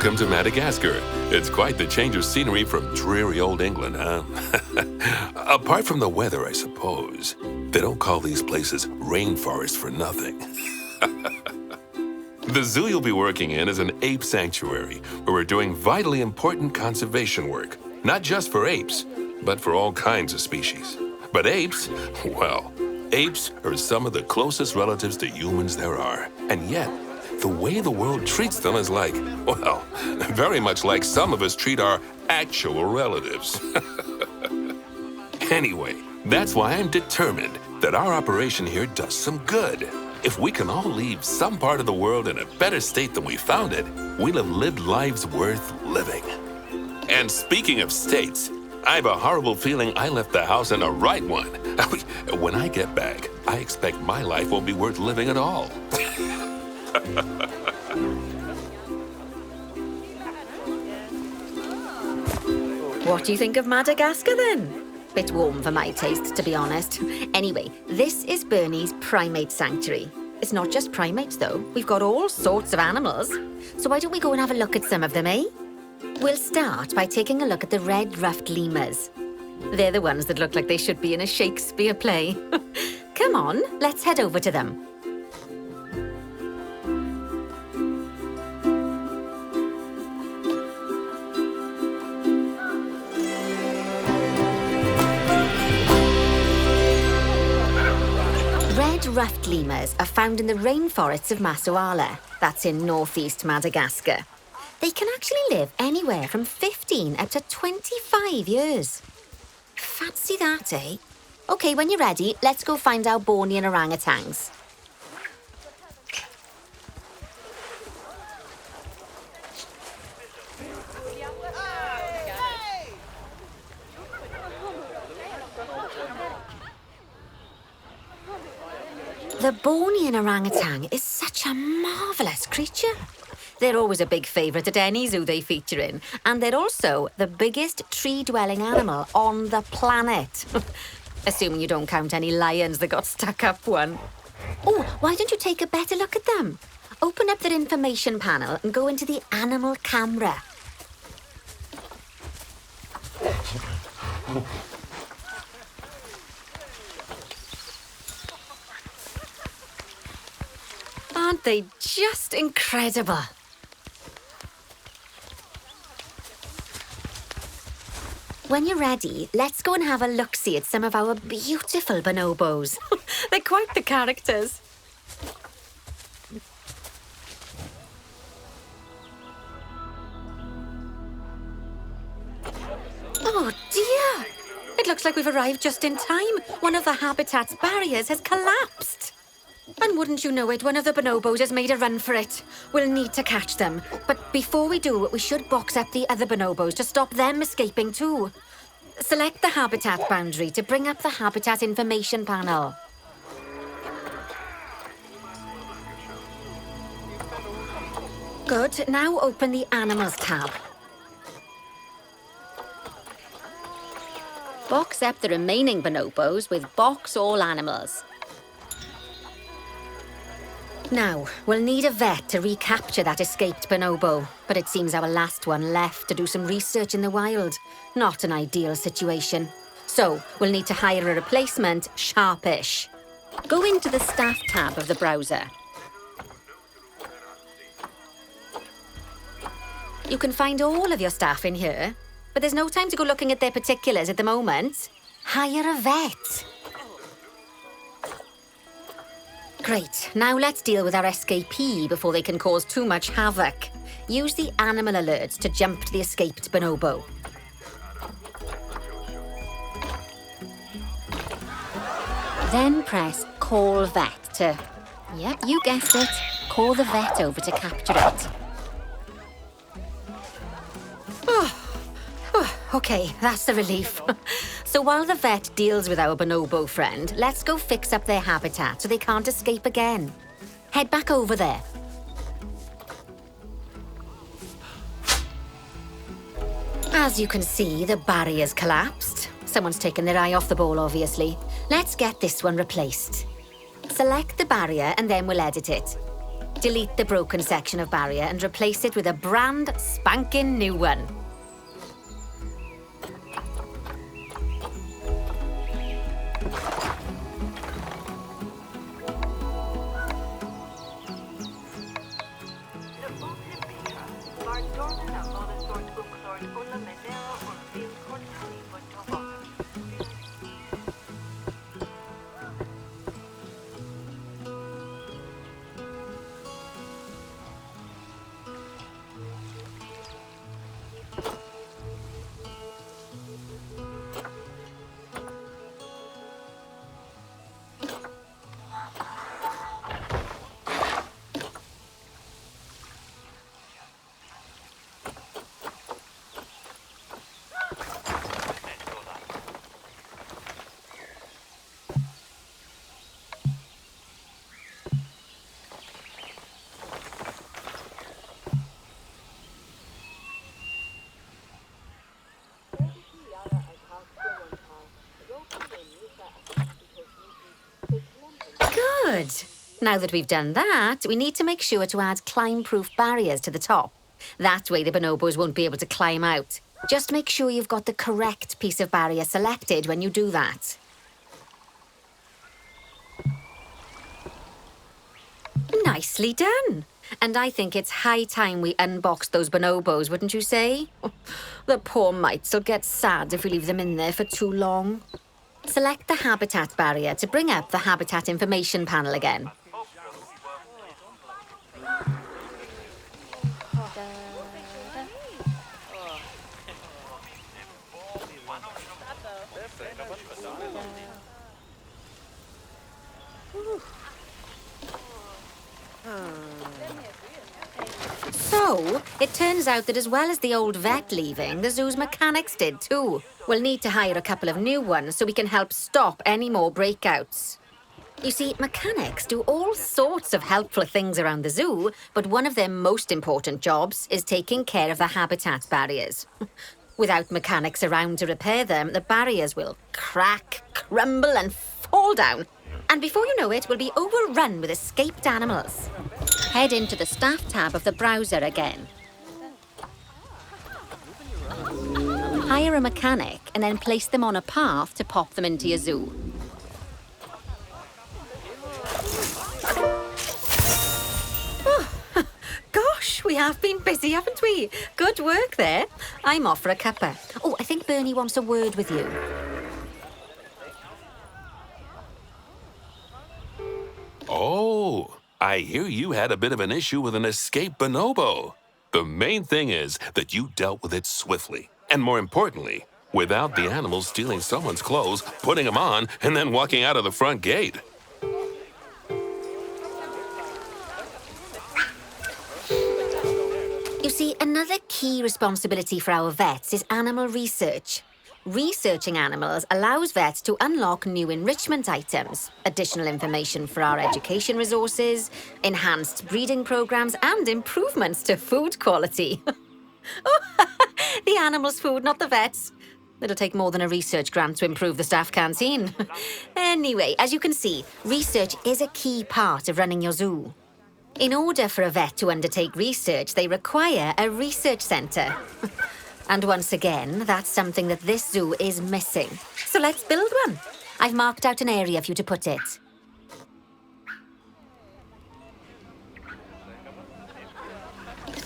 Welcome to Madagascar. It's quite the change of scenery from dreary old England, huh? Apart from the weather, I suppose. They don't call these places rainforests for nothing. The zoo you'll be working in is an ape sanctuary, where we're doing vitally important conservation work. Not just for apes, but for all kinds of species. But apes, well, apes are some of the closest relatives to humans there are. And yet, the way the world treats them is like, well, very much like some of us treat our actual relatives. Anyway, that's why I'm determined that our operation here does some good. If we can all leave some part of the world in a better state than we found it, we'll have lived lives worth living. And speaking of states, I have a horrible feeling I left the house in the right one. When I get back, I expect my life won't be worth living at all. What do you think of Madagascar, then? Bit warm for my taste, to be honest. Anyway, this is Bernie's primate sanctuary. It's not just primates, though. We've got all sorts of animals. So why don't we go and have a look at some of them, eh? We'll start by taking a look at the red-ruffed lemurs. They're the ones that look like they should be in a Shakespeare play. Come on, let's head over to them. Red-ruffed lemurs are found in the rainforests of Masoala. That's in northeast Madagascar. They can actually live anywhere from 15 up to 25 years. Fancy that, eh? OK, when you're ready, let's go find our Bornean orangutans. The Bornean orangutan is such a marvellous creature. They're always a big favourite at any zoo they feature in, and they're also the biggest tree-dwelling animal on the planet. Assuming you don't count any lions that got stuck up one. Oh, why don't you take a better look at them? Open up their information panel and go into the animal camera. Aren't they just incredible? When you're ready, let's go and have a look-see at some of our beautiful bonobos. They're quite the characters. Oh dear! It looks like we've arrived just in time. One of the habitat's barriers has collapsed. And wouldn't you know it, one of the bonobos has made a run for it. We'll need to catch them. But before we do, we should box up the other bonobos to stop them escaping too. Select the habitat boundary to bring up the habitat information panel. Good. Now open the animals tab. Box up the remaining bonobos with box all animals. Now, we'll need a vet to recapture that escaped bonobo, but it seems our last one left to do some research in the wild. Not an ideal situation. So, we'll need to hire a replacement sharpish. Go into the staff tab of the browser. You can find all of your staff in here, but there's no time to go looking at their particulars at the moment. Hire a vet. Great, now let's deal with our escapee before they can cause too much havoc. Use the animal alerts to jump to the escaped bonobo. Then press Call Vet to... Yep, you guessed it. Call the vet over to capture it. OK, that's the relief. So while the vet deals with our bonobo friend, let's go fix up their habitat so they can't escape again. Head back over there. As you can see, the barrier's collapsed. Someone's taken their eye off the ball, obviously. Let's get this one replaced. Select the barrier and then we'll edit it. Delete the broken section of barrier and replace it with a brand spanking new one. Good. Now that we've done that, we need to make sure to add climb-proof barriers to the top. That way the bonobos won't be able to climb out. Just make sure you've got the correct piece of barrier selected when you do that. Nicely done. And I think it's high time we unboxed those bonobos, wouldn't you say? The poor mites will get sad if we leave them in there for too long. Select the habitat barrier to bring up the habitat information panel again. So, it turns out that as well as the old vet leaving, the zoo's mechanics did too. We'll need to hire a couple of new ones so we can help stop any more breakouts. You see, mechanics do all sorts of helpful things around the zoo, but one of their most important jobs is taking care of the habitat barriers. Without mechanics around to repair them, the barriers will crack, crumble and fall down. And before you know it, we'll be overrun with escaped animals. Head into the staff tab of the browser again. Hire a mechanic and then place them on a path to pop them into your zoo. Oh, gosh, we have been busy, haven't we? Good work there. I'm off for a cuppa. Oh, I think Bernie wants a word with you. Oh, I hear you had a bit of an issue with an escaped bonobo. The main thing is that you dealt with it swiftly. And more importantly, without the animals stealing someone's clothes, putting them on, and then walking out of the front gate. You see, another key responsibility for our vets is animal research. Researching animals allows vets to unlock new enrichment items, additional information for our education resources, enhanced breeding programs, and improvements to food quality. The animals' food, not the vets. It'll take more than a research grant to improve the staff canteen. Anyway, as you can see, research is a key part of running your zoo. In order for a vet to undertake research, they require a research centre. And once again, that's something that this zoo is missing. So let's build one. I've marked out an area for you to put it.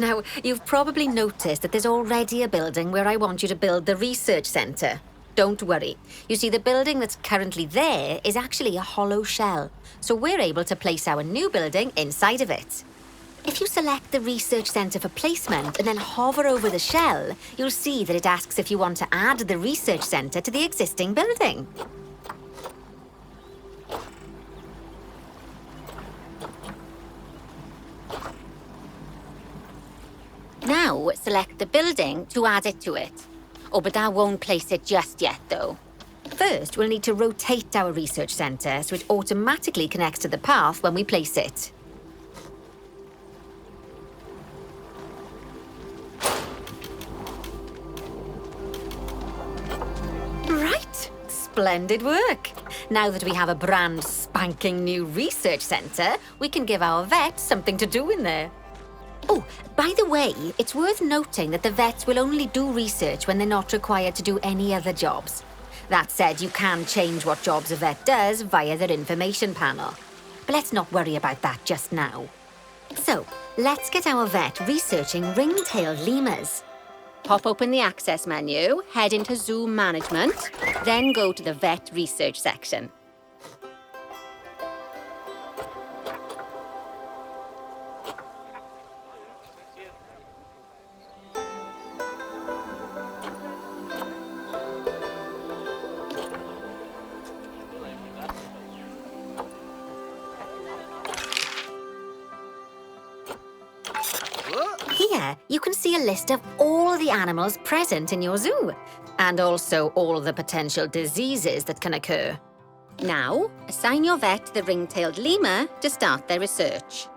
Now, you've probably noticed that there's already a building where I want you to build the research centre. Don't worry. You see, the building that's currently there is actually a hollow shell. So we're able to place our new building inside of it. If you select the research centre for placement and then hover over the shell, you'll see that it asks if you want to add the research centre to the existing building. Now, select the building to add it to it. Oh, but that won't place it just yet, though. First, we'll need to rotate our research centre so it automatically connects to the path when we place it. Right, splendid work. Now that we have a brand spanking spanking new research centre, we can give our vets something to do in there. Oh, by the way, it's worth noting that the vets will only do research when they're not required to do any other jobs. That said, you can change what jobs a vet does via their information panel. But let's not worry about that just now. So, let's get our vet researching ring-tailed lemurs. Pop open the access menu, head into zoo management, then go to the vet research section. Here, you can see a list of all the animals present in your zoo, and also all the potential diseases that can occur. Now, assign your vet the ring-tailed lemur to start their research.